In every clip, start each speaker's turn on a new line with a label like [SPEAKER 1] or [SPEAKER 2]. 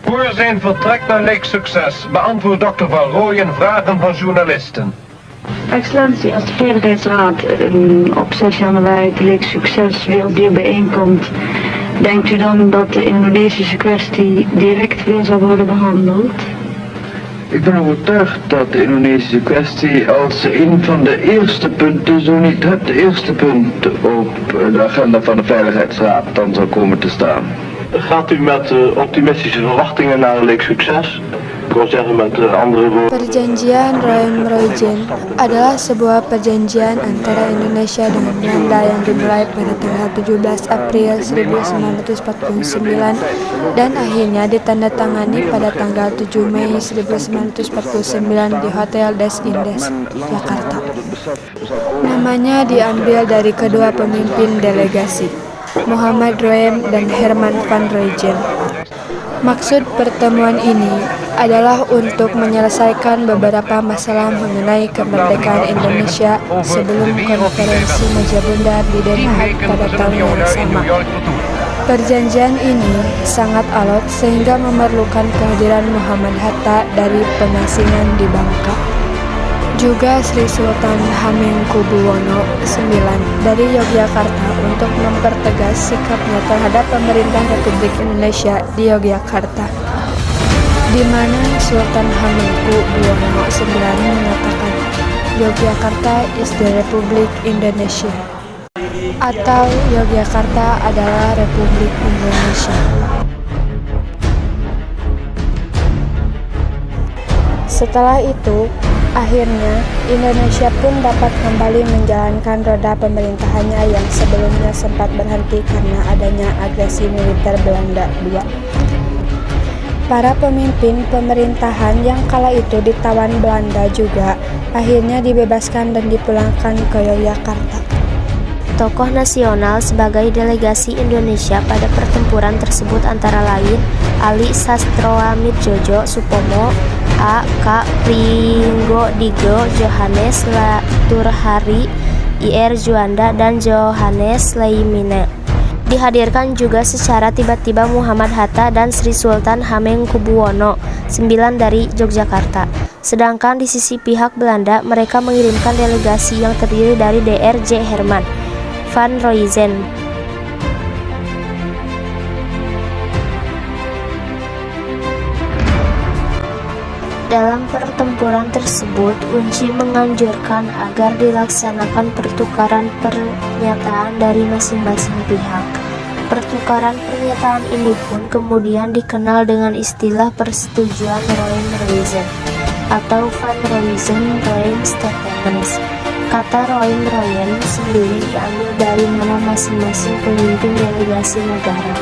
[SPEAKER 1] Voor zijn vertrek naar Lake Succes beantwoordt Dr. Van Rooyen vragen van journalisten.
[SPEAKER 2] Excellentie, als de Veiligheidsraad op 6 januari te Lake Succes weer opnieuw bijeenkomt, denkt u dan dat de Indonesische kwestie direct weer zal worden behandeld?
[SPEAKER 3] Ik ben overtuigd dat de Indonesische kwestie als een van de eerste punten, zo niet het eerste punt op de agenda van de Veiligheidsraad dan zal komen te staan.
[SPEAKER 4] Gaat u met optimistische verwachtingen naar Lake Succes? Ik wil zeggen met andere woorden.
[SPEAKER 5] Perjanjian Roem-Roejen adalah sebuah perjanjian antara Indonesia dengan Belanda yang dimulai pada tanggal 17 April 1949 dan akhirnya ditandatangani pada tanggal 7 Mei 1949 di Hotel Des Indes, Jakarta. Namanya diambil dari kedua pemimpin delegasi, Muhammad Roem dan Herman van Rooyen. Maksud pertemuan ini adalah untuk menyelesaikan beberapa masalah mengenai kemerdekaan Indonesia sebelum konferensi Meja Bundar di Den Haag pada tahun yang sama. Perjanjian ini sangat alot sehingga memerlukan kehadiran Muhammad Hatta dari pengasingan di Bangka. Juga Sri Sultan Hamengkubuwono IX dari Yogyakarta untuk mempertegas sikapnya terhadap pemerintah Republik Indonesia di Yogyakarta, di mana Sultan Hamengkubuwono IX mengatakan Yogyakarta is the Republic Indonesia, atau Yogyakarta adalah Republik Indonesia. Setelah itu, akhirnya Indonesia pun dapat kembali menjalankan roda pemerintahannya yang sebelumnya sempat berhenti karena adanya agresi militer Belanda II. Para pemimpin pemerintahan yang kala itu ditawan Belanda juga akhirnya dibebaskan dan dipulangkan ke Yogyakarta.
[SPEAKER 6] Tokoh nasional sebagai delegasi Indonesia pada pertempuran tersebut antara lain Ali Sastroamidjojo Supomo, A. K. Pringgodigo, Johannes Laturhari, Ir Juanda, dan Johannes Leimine. Dihadirkan juga secara tiba-tiba Muhammad Hatta dan Sri Sultan Hamengkubuwono IX dari Yogyakarta. Sedangkan di sisi pihak Belanda, mereka mengirimkan delegasi yang terdiri dari Dr. J. Herman van Rooyen. Dalam pertempuran tersebut, Unci menganjurkan agar dilaksanakan pertukaran pernyataan dari masing-masing pihak. Pertukaran pernyataan ini pun kemudian dikenal dengan istilah Persetujuan Roem-Roeyen atau Van Rooyen-Roem Statements. Kata Roem-Roeyen sendiri diambil dari nama masing-masing pemimpin delegasi negara.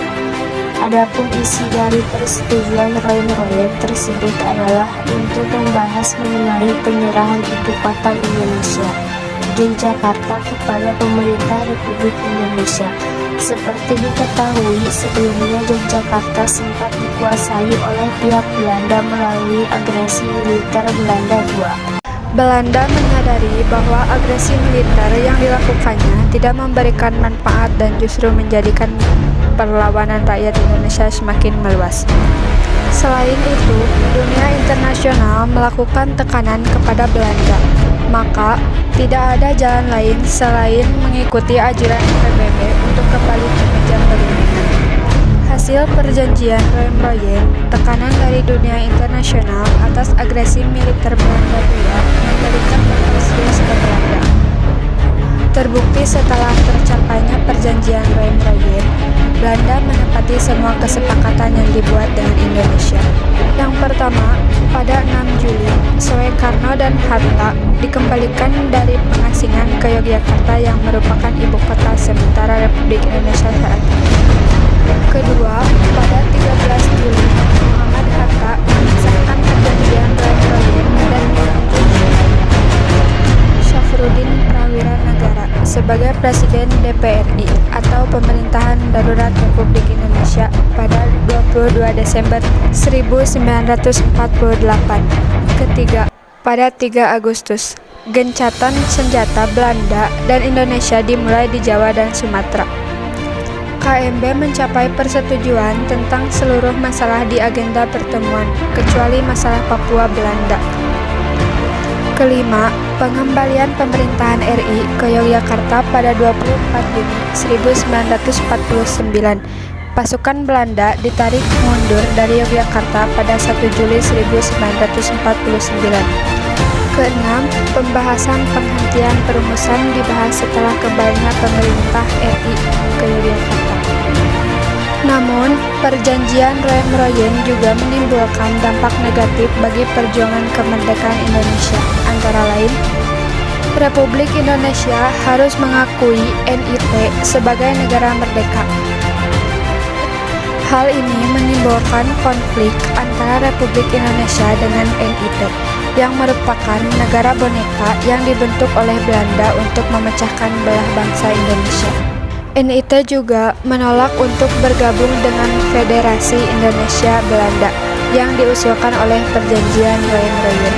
[SPEAKER 6] Adapun isi dari persetujuan Roem-Roeyen tersebut adalah untuk membahas mengenai penyerahan ibu kota Indonesia, Yogyakarta, kepada pemerintah Republik Indonesia. Seperti diketahui sebelumnya, Yogyakarta sempat dikuasai oleh pihak Belanda melalui agresi militer Belanda II.
[SPEAKER 5] Belanda menyadari bahwa agresi militer yang dilakukannya tidak memberikan manfaat dan justru menjadikan perlawanan rakyat Indonesia semakin meluas. Selain itu, dunia internasional melakukan tekanan kepada Belanda, maka tidak ada jalan lain selain mengikuti ajaran PBB untuk kembali ke meja perundingan. Hasil perjanjian Roem-Roeyen, tekanan dari dunia internasional atas agresi militer Belanda II memberikan dampak serius ke Belanda. Terbukti setelah tercapainya perjanjian Roem-Roeyen, Belanda menepati semua kesepakatan yang dibuat dengan Indonesia. Yang pertama, pada 6 Juli, Soekarno dan Hatta dikembalikan dari pengasingan ke Yogyakarta yang merupakan ibu kota sementara Republik Indonesia saat itu. Kedua, pada 13 Juli, Muhammad Hatta mengesahkan perjanjian Roem-Roeyen dan menunjuk Syafruddin Prawira Nagara sebagai Presiden DPRI atau Pemerintahan Darurat Republik Indonesia pada 22 Desember 1948. Ketiga, pada 3 Agustus, gencatan senjata Belanda dan Indonesia dimulai di Jawa dan Sumatera. KMB mencapai persetujuan tentang seluruh masalah di agenda pertemuan, kecuali masalah Papua Belanda. Kelima, pengembalian pemerintahan RI ke Yogyakarta pada 24 Juni 1949. Pasukan Belanda ditarik mundur dari Yogyakarta pada 1 Juli 1949. Keenam, pembahasan penghentian perumusan dibahas setelah kembalinya pemerintah RI ke Yogyakarta. Namun, perjanjian Roem-Royen juga menimbulkan dampak negatif bagi perjuangan kemerdekaan Indonesia. Antara lain, Republik Indonesia harus mengakui NIT sebagai negara merdeka. Hal ini menimbulkan konflik antara Republik Indonesia dengan NIT, yang merupakan negara boneka yang dibentuk oleh Belanda untuk memecahkan belah bangsa Indonesia. NIT juga menolak untuk bergabung dengan Federasi Indonesia Belanda yang diusulkan oleh perjanjian Roem-Royen.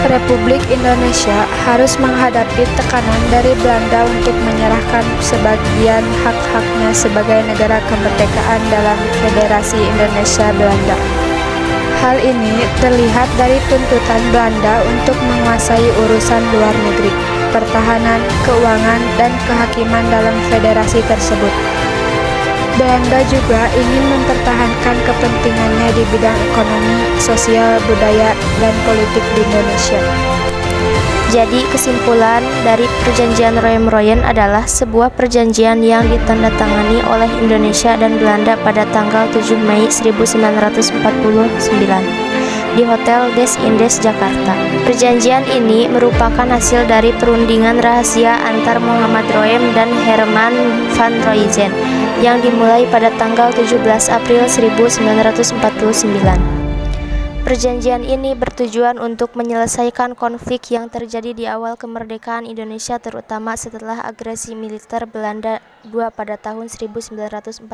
[SPEAKER 5] Republik Indonesia harus menghadapi tekanan dari Belanda untuk menyerahkan sebagian hak-haknya sebagai negara kemerdekaan dalam Federasi Indonesia Belanda. Hal ini terlihat dari tuntutan Belanda untuk menguasai urusan luar negeri, pertahanan, keuangan, dan kehakiman dalam federasi tersebut. Belanda juga ingin mempertahankan kepentingannya di bidang ekonomi, sosial, budaya, dan politik di Indonesia.
[SPEAKER 6] Jadi kesimpulan dari perjanjian Roem-Royen adalah sebuah perjanjian yang ditandatangani oleh Indonesia dan Belanda pada tanggal 7 Mei 1949 di Hotel Des Indes, Jakarta. Perjanjian ini merupakan hasil dari perundingan rahasia antar Muhammad Roem dan Herman van Roijen yang dimulai pada tanggal 17 April 1949. Perjanjian ini bertujuan untuk menyelesaikan konflik yang terjadi di awal kemerdekaan Indonesia, terutama setelah agresi militer Belanda II pada tahun 1948.